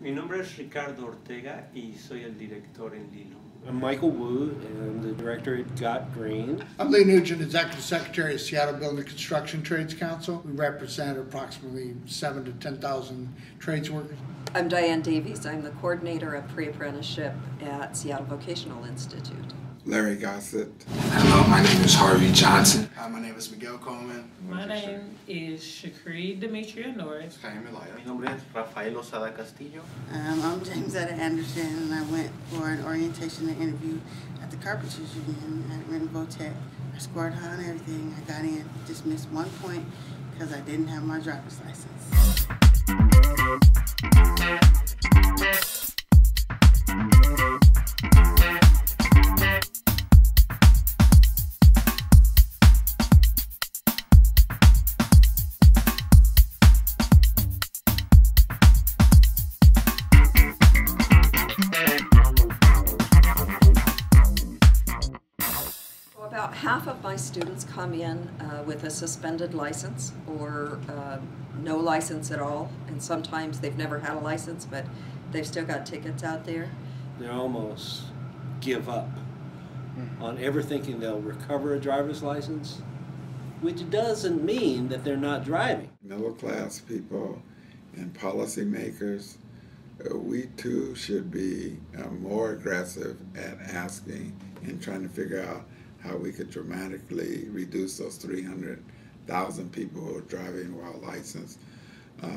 Mi nombre es Ricardo Ortega y soy el director en Lilo. I'm Michael Wu, and the director at Got Green. I'm Lee Nugent, Executive Secretary of Seattle Building Construction Trades Council. We represent approximately 7,000 to 10,000 trades workers. I'm Diane Davies. I'm the coordinator of pre-apprenticeship at Seattle Vocational Institute. Larry Gossett. Hello, my name is Harvey Johnson. Hi, my name is Miguel Coleman. My name is Shakri Demetria Norris. Mi nombre es Rafael Osada Castillo. I'm James Etta Anderson, and I went for an orientation and interview at the Carpenters Union at Renton Votech. I scored high on everything. I got in, just missed 1 point because I didn't have my driver's license. About half of my students come in with a suspended license or no license at all, and sometimes they've never had a license, but they've still got tickets out there. They almost give up on ever thinking they'll recover a driver's license, which doesn't mean that they're not driving. Middle class people and policymakers, we too should be more aggressive at asking and trying to figure out how we could dramatically reduce those 300,000 people who are driving while license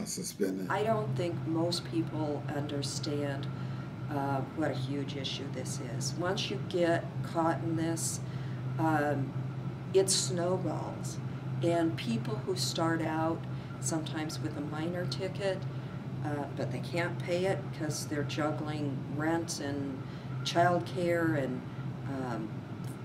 suspended. I don't think most people understand what a huge issue this is. Once you get caught in this, it snowballs. And people who start out sometimes with a minor ticket, but they can't pay it because they're juggling rent and child care and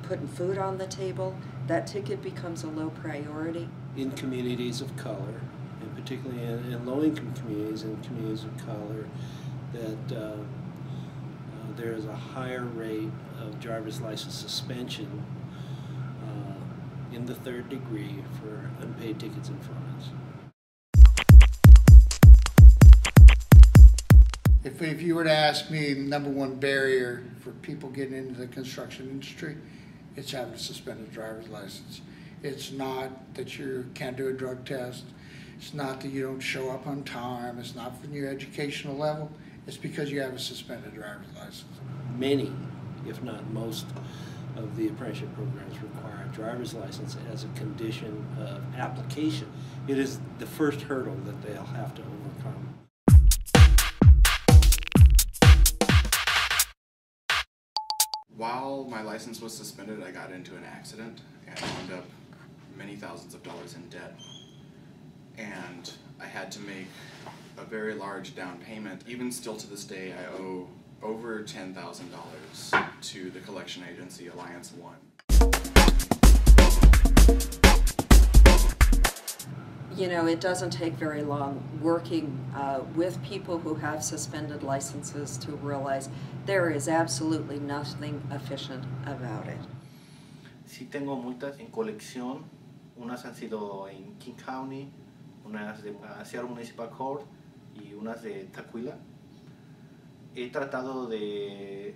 putting food on the table, that ticket becomes a low priority. In communities of color, and particularly in low-income communities and communities of color, that there is a higher rate of driver's license suspension in the third degree for unpaid tickets and fines. If you were to ask me, the #1 barrier for people getting into the construction industry, it's having a suspended driver's license. It's not that you can't do a drug test. It's not that you don't show up on time. It's not from your educational level. It's because you have a suspended driver's license. Many, if not most, of the apprenticeship programs require a driver's license as a condition of application. It is the first hurdle that they'll have to overcome. While my license was suspended, I got into an accident and wound up many thousands of dollars in debt. And I had to make a very large down payment. Even still to this day, I owe over $10,000 to the collection agency, Alliance One. You know, it doesn't take very long working with people who have suspended licenses to realize there is absolutely nothing efficient about it. Sí tengo multas en colección, unas han sido en King County, unas de Seattle Municipal Court y unas de Taquila. He tratado de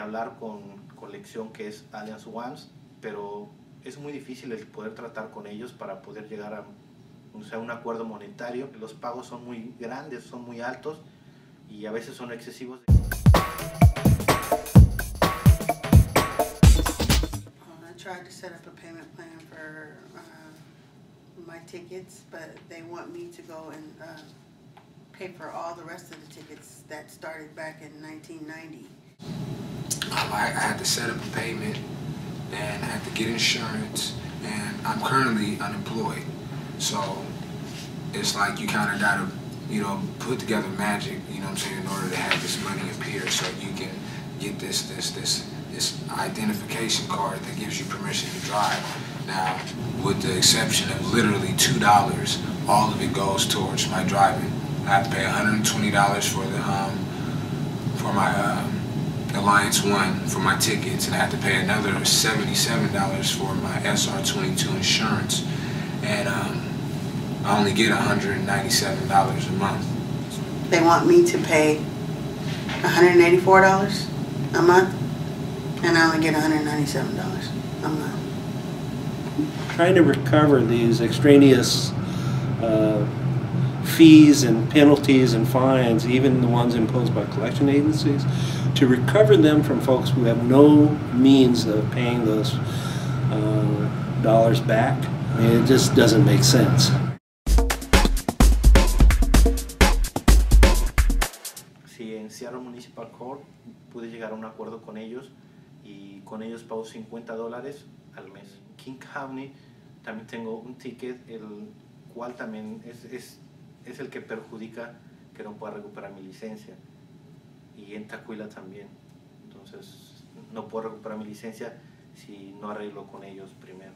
hablar con colección que es Alliance One, pero es muy difícil el poder tratar con ellos para poder llegar a un acuerdo monetario. Los pagos son muy grandes, son muy altos y a veces son excesivos. I tried to set up a payment plan for my tickets, but they want me to go and pay for all the rest of the tickets that started back in 1990. I had to set up a payment, and I had to get insurance, and I'm currently unemployed. So it's like you kind of gotta, put together magic, you know what I'm saying, in order to have this money appear so you can get this identification card that gives you permission to drive. Now, with the exception of literally $2, all of it goes towards my driving. I have to pay $120 for my Alliance One for my tickets, and I have to pay another $77 for my SR22 insurance. And I only get $197 a month. They want me to pay $184 a month, and I only get $197 a month. Trying to recover these extraneous fees and penalties and fines, even the ones imposed by collection agencies, to recover them from folks who have no means of paying those dollars back. I mean, it just doesn't make sense. Sí, en Seattle Municipal Court pude llegar a un acuerdo con ellos y con ellos pago $50 al mes. King County también tengo un ticket, el cual también es el que perjudica que no pueda recuperar mi licencia. Y en Tacuila también. Entonces no puedo recuperar mi licencia si no arreglo con ellos primero.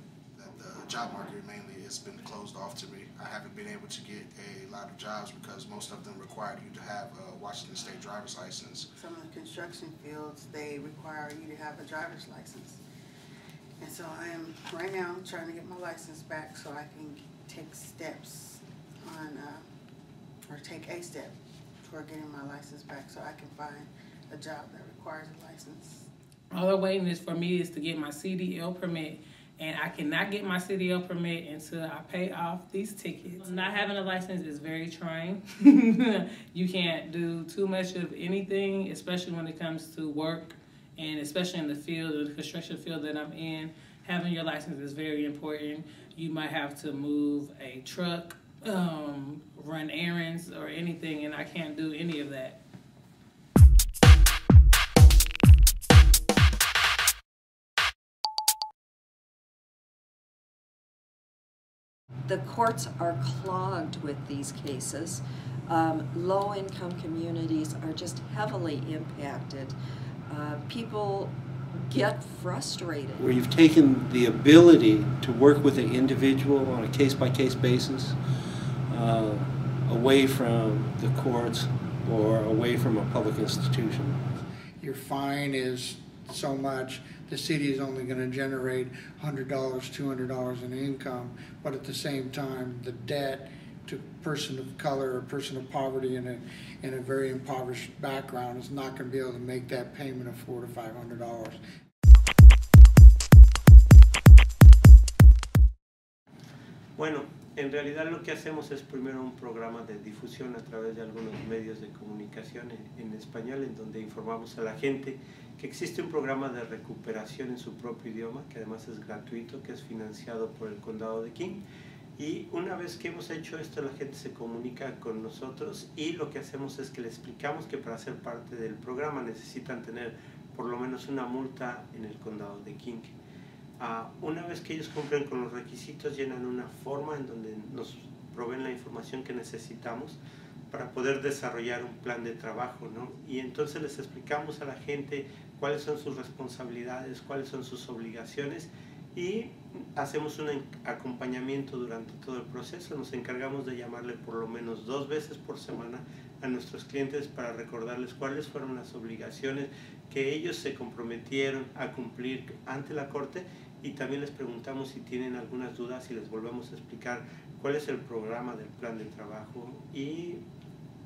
The job market mainly has been closed off to me. I haven't been able to get a lot of jobs because most of them require you to have a Washington State driver's license. Some of the construction fields, they require you to have a driver's license. And so I am right now trying to get my license back so I can take steps on, or take a step toward getting my license back so I can find a job that requires a license. All they're waiting is for me is to get my CDL permit, and I cannot get my CDL permit until I pay off these tickets. Not having a license is very trying. You can't do too much of anything, especially when it comes to work, and especially in the field, the construction field that I'm in. Having your license is very important. You might have to move a truck, run errands or anything, and I can't do any of that. The courts are clogged with these cases. Low-income communities are just heavily impacted. People get frustrated. Where you've taken the ability to work with an individual on a case-by-case basis away from the courts or away from a public institution. Your fine is so much, the city is only going to generate $100, $200 in income, but at the same time, the debt to a person of color or a person of poverty in a very impoverished background is not going to be able to make that payment of $400 to $500. Bueno, en realidad lo que hacemos es primero un programa de difusión a través de algunos medios de comunicación en español, en donde informamos a la gente que existe un programa de recuperación en su propio idioma, que además es gratuito, que es financiado por el condado de King. Y una vez que hemos hecho esto, la gente se comunica con nosotros y lo que hacemos es que le explicamos que para ser parte del programa necesitan tener por lo menos una multa en el condado de King. Una vez que ellos cumplen con los requisitos, llenan una forma en donde nos proveen la información que necesitamos para poder desarrollar un plan de trabajo, ¿no? Y entonces les explicamos a la gente cuáles son sus responsabilidades, cuáles son sus obligaciones y hacemos un acompañamiento durante todo el proceso. Nos encargamos de llamarle por lo menos 2 veces por semana a nuestros clientes para recordarles cuáles fueron las obligaciones que ellos se comprometieron a cumplir ante la corte, y también les preguntamos si tienen algunas dudas y les volvemos a explicar cuál es el programa del plan de trabajo y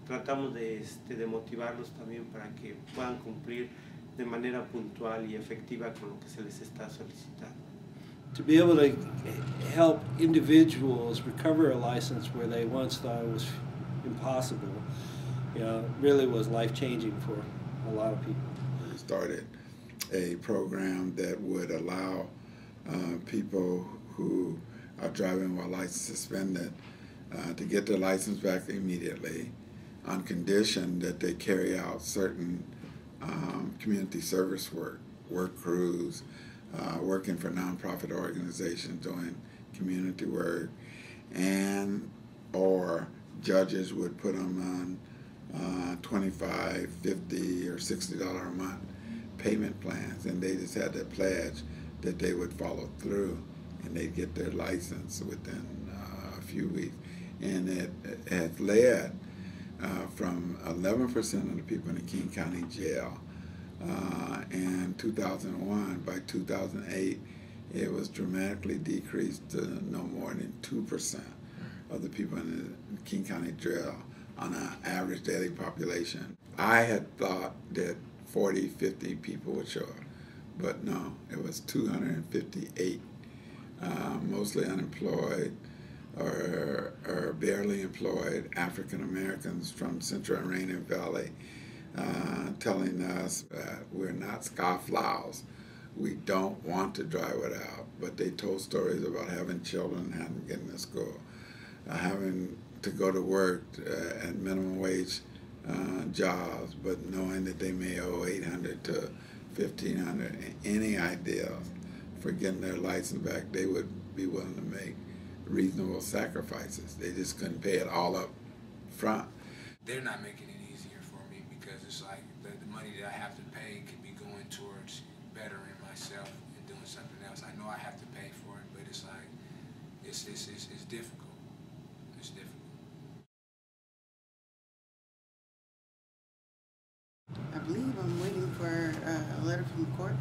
tratamos de motivarlos también para que puedan cumplir de manera puntual y efectiva con lo que se les está solicitando. To be able to help individuals recover a license where they once thought it was impossible, really was life-changing for a lot of people. We started a program that would allow people who are driving while license suspended to get their license back immediately on condition that they carry out certain community service work crews, working for nonprofit organizations doing community work, and or judges would put them on $25, $50, or $60 a month payment plans, and they just had to pledge that they would follow through and they'd get their license within a few weeks. And it has led from 11% of the people in the King County Jail in 2001. By 2008, it was dramatically decreased to no more than 2% of the people in the King County Jail on an average daily population. I had thought that 40, 50 people would show up, but no, it was 258, mostly unemployed or barely employed African Americans from Central and Rainier Valley, telling us that we're not scofflaws. We don't want to drive it out, but they told stories about having children, having getting to school, having to go to work at minimum wage jobs, but knowing that they may owe $800 to $1,500. Any ideas for getting their license back, they would be willing to make reasonable sacrifices. They just couldn't pay it all up front. They're not making it easier for me because it's like the money that I have to pay could be going towards bettering myself and doing something else. I know I have to pay for it, but it's like it's difficult. It's difficult. I believe I'm waiting for a letter from the court.